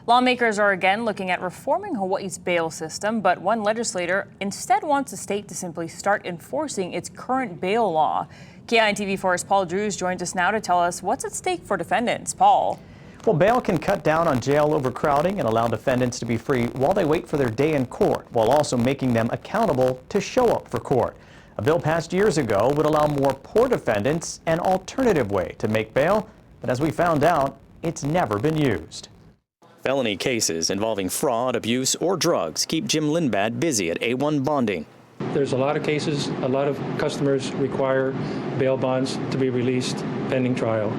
Lawmakers are again looking at reforming Hawaii's bail system, but one legislator instead wants the state to simply start enforcing its current bail law. KITV4's Paul Drews joins us now to tell us what's at stake for defendants. Paul. Well, bail can cut down on jail overcrowding and allow defendants to be free while they wait for their day in court, while also making them accountable to show up for court. A bill passed years ago would allow more poor defendants an alternative way to make bail, but as we found out, it's never been used. Felony cases involving fraud, abuse, or drugs keep Jim Lindbad busy at A1 Bonding. There's a lot of cases, a lot of customers require bail bonds to be released pending trial.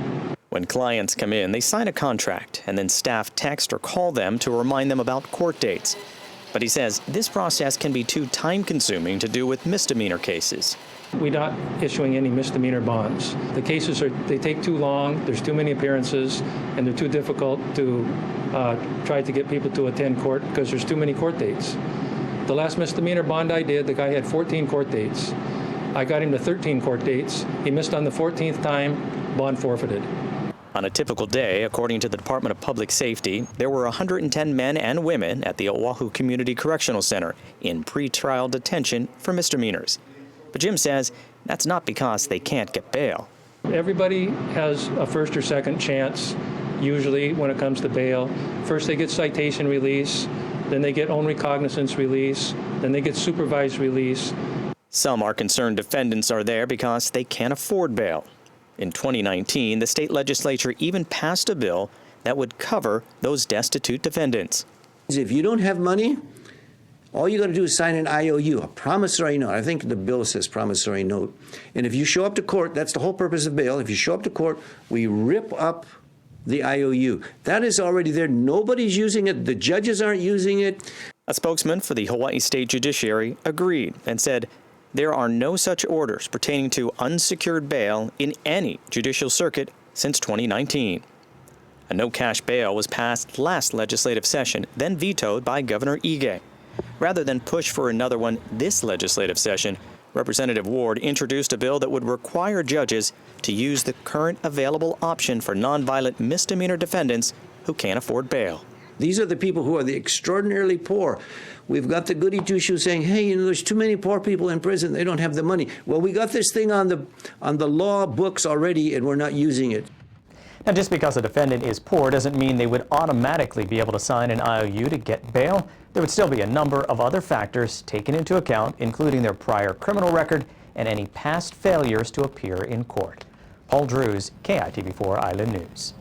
When clients come in, they sign a contract, and then staff text or call them to remind them about court dates. But he says this process can be too time-consuming to do with misdemeanor cases. We're not issuing any misdemeanor bonds. The cases they take too long, there's too many appearances, and they're too difficult to try to get people to attend court because there's too many court dates. The last misdemeanor bond I did, the guy had 14 court dates. I got him to 13 court dates. He missed on the 14th time, bond forfeited. On a typical day, according to the Department of Public Safety, there were 110 men and women at the Oahu Community Correctional Center in pretrial detention for misdemeanors. But Jim says that's not because they can't get bail. Everybody has a first or second chance, usually when it comes to bail. First they get citation release, then they get own recognizance release, then they get supervised release. Some are concerned defendants are there because they can't afford bail. In 2019, the state legislature even passed a bill that would cover those destitute defendants. If you don't have money, all you got to do is sign an IOU, a promissory note. I think the bill says promissory note. And if you show up to court, that's the whole purpose of bail. If you show up to court, we rip up the IOU. That is already there. Nobody's using it. The judges aren't using it. A spokesman for the Hawaii State Judiciary agreed and said there are no such orders pertaining to unsecured bail in any judicial circuit since 2019. A no-cash bail was passed last legislative session, then vetoed by Governor Ige. Rather than push for another one this legislative session, Representative Ward introduced a bill that would require judges to use the current available option for nonviolent misdemeanor defendants who can't afford bail. These are the people who are the extraordinarily poor. We've got the goody two-shoes saying, hey, there's too many poor people in prison. They don't have the money. Well, we got this thing on the law books already, and we're not using it. Now, just because a defendant is poor doesn't mean they would automatically be able to sign an IOU to get bail. There would still be a number of other factors taken into account, including their prior criminal record and any past failures to appear in court. Paul Drews, KITV4 Island News.